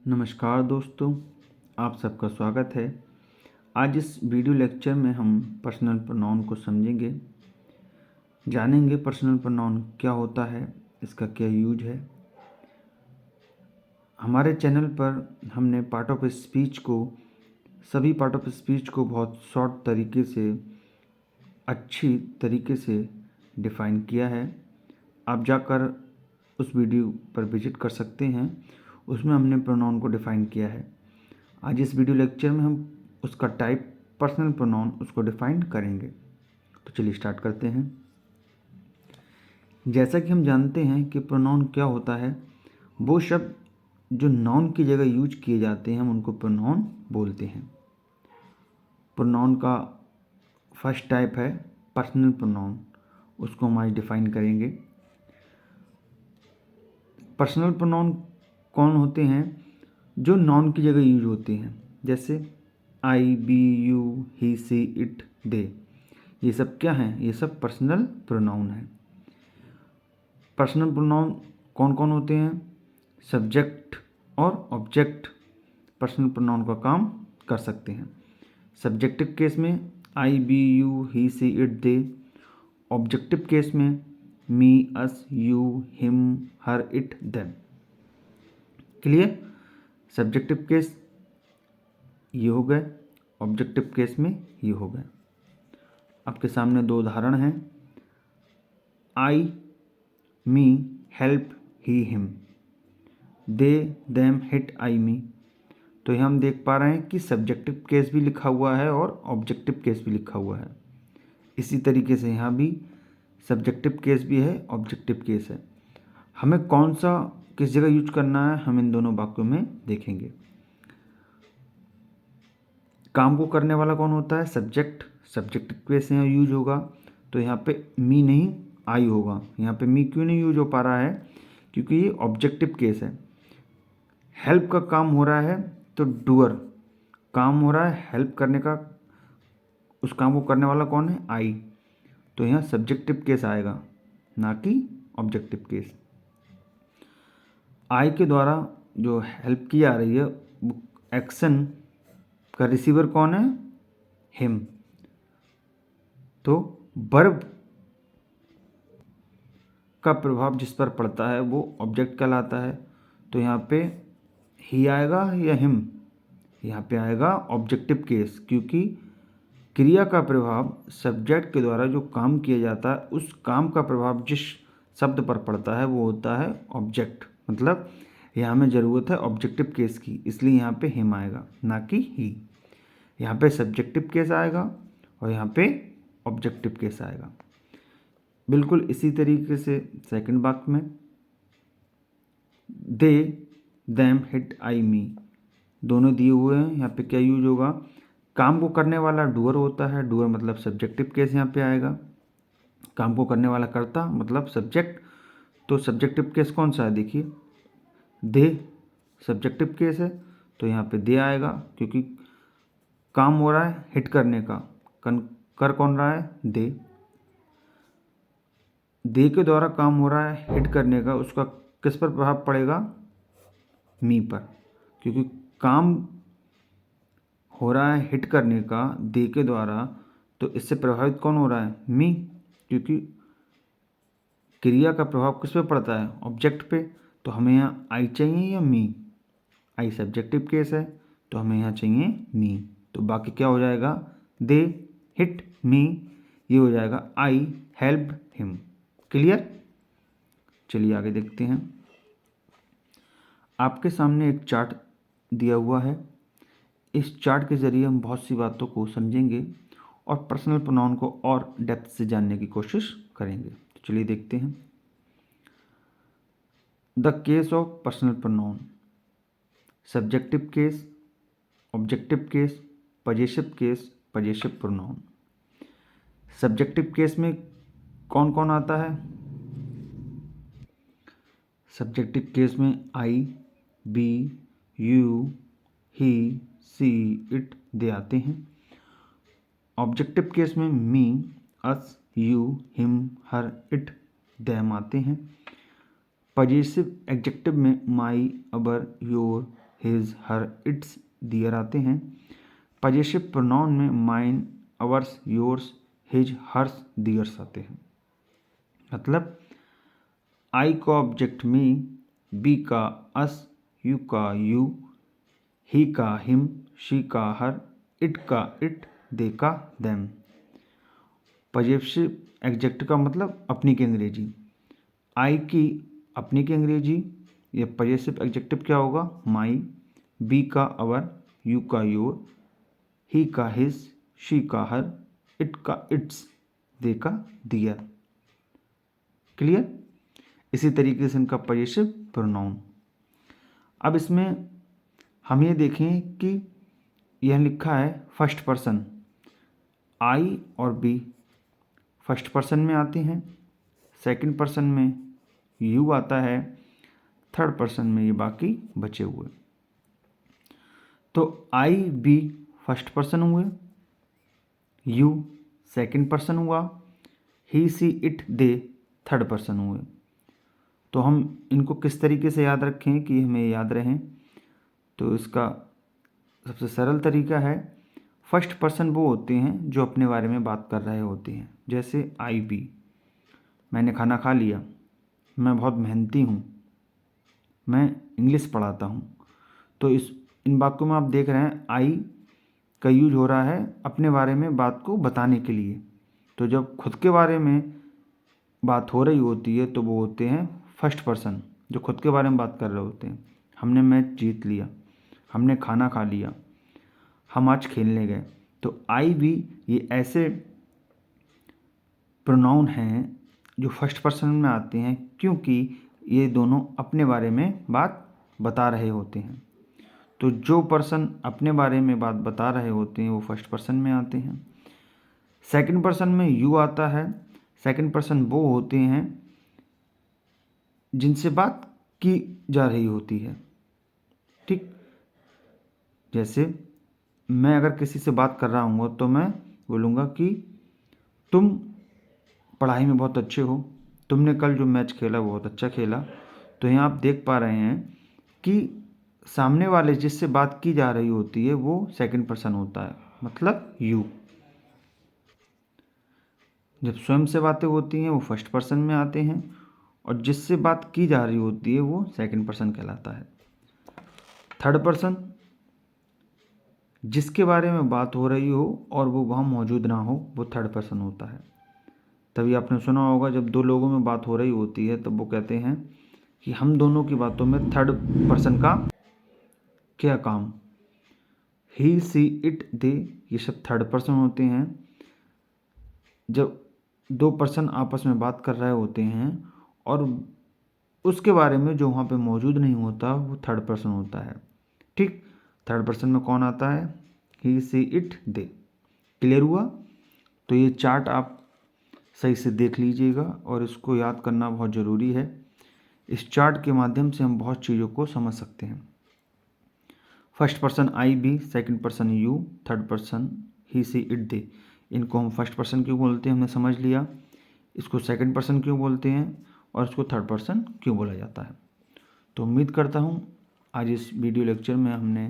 नमस्कार दोस्तों, आप सबका स्वागत है। आज इस वीडियो लेक्चर में हम पर्सनल प्रोनाउन को समझेंगे, जानेंगे पर्सनल प्रोनाउन क्या होता है, इसका क्या यूज है। हमारे चैनल पर हमने सभी पार्ट ऑफ स्पीच को बहुत शॉर्ट तरीके से, अच्छी तरीके से डिफ़ाइन किया है। आप जाकर उस वीडियो पर विजिट कर सकते हैं, उसमें हमने प्रोनाउन को डिफ़ाइन किया है। आज इस वीडियो लेक्चर में हम उसका टाइप पर्सनल प्रोनाउन उसको डिफ़ाइन करेंगे। तो चलिए स्टार्ट करते हैं। जैसा कि हम जानते हैं कि प्रोनाउन क्या होता है, वो शब्द जो नाउन की जगह यूज किए जाते हैं हम उनको प्रोनाउन बोलते हैं। प्रोनाउन का फर्स्ट टाइप है पर्सनल प्रोनाउन, उसको हम आज डिफ़ाइन करेंगे। पर्सनल प्रोनाउन कौन होते हैं? जो नाउन की जगह यूज होते हैं, जैसे I, we, you, he, she, it, they. ये सब क्या हैं? ये सब पर्सनल प्रोनाउन है। पर्सनल प्रोनाउन कौन कौन होते हैं? सब्जेक्ट और ऑब्जेक्ट पर्सनल प्रोनाउन का काम कर सकते हैं। सब्जेक्टिव केस में I, we, you, he, she, it, they. Objective case में me, us, you, him, her, it, them. Clear? Subjective case ये हो गए, ऑब्जेक्टिव केस में ये हो गए। आपके सामने दो उदाहरण हैं। आई, मी, हेल्प, ही, हिम। दे, देम, हिट, आई, मी। तो यहाँ हम देख पा रहे हैं कि सब्जेक्टिव केस भी लिखा हुआ है और ऑब्जेक्टिव केस भी लिखा हुआ है। इसी तरीके से यहाँ भी सब्जेक्टिव केस भी है, ऑब्जेक्टिव केस है। हमें कौन सा किस जगह यूज करना है, हम इन दोनों वाक्यों में देखेंगे। काम को करने वाला कौन होता है? सब्जेक्ट। सब्जेक्टिव केस यहाँ यूज होगा, तो यहाँ पे मी नहीं आई होगा। यहाँ पे मी क्यों नहीं यूज हो पा रहा है? क्योंकि ये ऑब्जेक्टिव केस है। हेल्प का काम हो रहा है तो डूअर काम हो रहा है, हेल्प करने का, उस काम को करने वाला कौन है? आई। तो यहाँ सब्जेक्टिव केस आएगा, ना कि ऑब्जेक्टिव केस। आई के द्वारा जो हेल्प की जा रही है, वो एक्शन का रिसीवर कौन है? हिम। तो वर्ब का प्रभाव जिस पर पड़ता है वो ऑब्जेक्ट कहलाता है। तो यहाँ पे ही आएगा या हिम? यहाँ पे आएगा ऑब्जेक्टिव केस, क्योंकि क्रिया का प्रभाव सब्जेक्ट के द्वारा जो काम किया जाता है, उस काम का प्रभाव जिस शब्द पर पड़ता है वो होता है ऑब्जेक्ट। मतलब यहाँ हमें ज़रूरत है ऑब्जेक्टिव केस की, इसलिए यहाँ पे हिम आएगा, ना कि ही। यहाँ पे सब्जेक्टिव केस आएगा और यहाँ पे ऑब्जेक्टिव केस आएगा। बिल्कुल इसी तरीके से सेकंड वाक्य में दे, देम, हिट, आई, मी दोनों दिए हुए हैं। यहाँ पे क्या यूज होगा? काम को करने वाला डूअर होता है, डूअर मतलब सब्जेक्टिव केस यहाँ पे आएगा। काम को करने वाला कर्ता मतलब सब्जेक्ट। तो सब्जेक्टिव केस कौन सा है? देखिए, दे सब्जेक्टिव केस है, तो यहाँ पे दे आएगा, क्योंकि काम हो रहा है हिट करने का। कर कौन रहा है? दे के द्वारा काम हो रहा है हिट करने का, उसका किस पर प्रभाव पड़ेगा? मी पर, क्योंकि काम हो रहा है हिट करने का दे के द्वारा, तो इससे प्रभावित कौन हो रहा है? मी। क्योंकि क्रिया का प्रभाव किस पे पड़ता है? ऑब्जेक्ट पे। तो हमें यहाँ आई चाहिए या मी? आई सब्जेक्टिव केस है, तो हमें यहाँ चाहिए मी। तो बाकी क्या हो जाएगा? दे, हिट, मी, ये हो जाएगा आई हेल्प हिम। क्लियर? चलिए आगे देखते हैं। आपके सामने एक चार्ट दिया हुआ है। इस चार्ट के ज़रिए हम बहुत सी बातों को समझेंगे और पर्सनल प्रोनाउन को और डेप्थ से जानने की कोशिश करेंगे। तो चलिए देखते हैं। The case of personal pronoun: subjective case, objective case, possessive case, possessive pronoun. Subjective case में कौन कौन आता है? सब्जेक्टिव केस में I, we, you, he, she, it, they आते हैं। ऑब्जेक्टिव केस में me, us, you, him, her, it, them आते हैं। पजेसिव एडजेक्टिव में my, our, your, his, her, its, their आते हैं। पजेसिव प्रोनाउन में mine, ours, yours, his, hers, theirs आते हैं। मतलब आई का ऑब्जेक्ट मी, बी का अस, यू का यू, ही का हिम, शी का हर, इट का इट, दे का देम। पजेसिव एग्जेक्ट का मतलब अपनी की अंग्रेजी, आई की अपनी की अंग्रेजी, ये पजेसिव एग्जेक्टिव क्या होगा, माई, बी का अवर, यू का योर, ही का हिज, शी का हर, इट का इट्स, दे का दियर। क्लियर। इसी तरीके से इनका पजेसिव प्रोनाउन। अब इसमें हम ये देखें कि यह लिखा है फर्स्ट पर्सन, आई और बी फर्स्ट पर्सन में आते हैं, सेकंड पर्सन में यू आता है, थर्ड पर्सन में ये बाकी बचे हुए। तो आई बी फर्स्ट पर्सन हुए, यू सेकंड पर्सन हुआ, he she it they third person हुए। तो हम इनको किस तरीके से याद रखें कि हमें याद रहें, तो इसका सबसे सरल तरीका है, फर्स्ट पर्सन वो होते हैं जो अपने बारे में बात कर रहे होते हैं। जैसे आई बी, मैंने खाना खा लिया, मैं बहुत मेहनती हूँ, मैं इंग्लिश पढ़ाता हूँ। तो इन वाक्यों में आप देख रहे हैं आई का यूज हो रहा है अपने बारे में बात को बताने के लिए। तो जब खुद के बारे में बात हो रही होती है तो वो होते हैं फर्स्ट पर्सन, जो खुद के बारे में बात कर रहे होते हैं। हमने मैच जीत लिया, हमने खाना खा लिया, हम आज खेलने गए। तो आई भी ये ऐसे प्रोनाउन हैं जो फर्स्ट पर्सन में आते हैं, क्योंकि ये दोनों अपने बारे में बात बता रहे होते हैं। तो जो पर्सन अपने बारे में बात बता रहे होते हैं वो फर्स्ट पर्सन में आते हैं। सेकंड पर्सन में यू आता है। सेकंड पर्सन वो होते हैं जिनसे बात की जा रही होती है। ठीक, जैसे मैं अगर किसी से बात कर रहा हूँ तो मैं बोलूँगा कि तुम पढ़ाई में बहुत अच्छे हो, तुमने कल जो मैच खेला वो बहुत अच्छा खेला। तो यहाँ आप देख पा रहे हैं कि सामने वाले जिससे बात की जा रही होती है वो सेकंड पर्सन होता है, मतलब यू। जब स्वयं से बातें होती हैं वो फर्स्ट पर्सन में आते हैं, और जिससे बात की जा रही होती है वो सेकंड पर्सन कहलाता है। थर्ड पर्सन, जिसके बारे में बात हो रही हो और वो वहाँ मौजूद ना हो, वो थर्ड पर्सन होता है। तभी आपने सुना होगा जब दो लोगों में बात हो रही होती है तब वो कहते हैं कि हम दोनों की बातों में थर्ड पर्सन का क्या काम। ही सी इट दे, ये सब थर्ड पर्सन होते हैं। जब दो पर्सन आपस में बात कर रहे होते हैं और उसके बारे में जो वहाँ पे मौजूद नहीं होता वो थर्ड पर्सन होता है। ठीक, थर्ड पर्सन में कौन आता है, ही सी इट दे। क्लियर हुआ। तो ये चार्ट आप सही से देख लीजिएगा और इसको याद करना बहुत ज़रूरी है। इस चार्ट के माध्यम से हम बहुत चीज़ों को समझ सकते हैं। First person I be, second person you, third person he she it they. इनको हम फर्स्ट पर्सन क्यों बोलते हैं हमने समझ लिया, इसको सेकंड पर्सन क्यों बोलते हैं और इसको थर्ड पर्सन क्यों बोला जाता है। तो उम्मीद करता हूँ आज इस वीडियो लेक्चर में हमने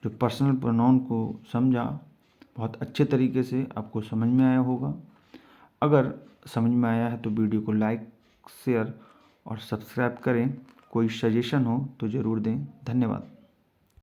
जो पर्सनल प्रोनाउन को समझा बहुत अच्छे तरीके से आपको समझ में आया होगा। अगर समझ में आया है तो वीडियो को लाइक, शेयर और सब्सक्राइब करें। कोई सजेशन हो तो ज़रूर दें। धन्यवाद।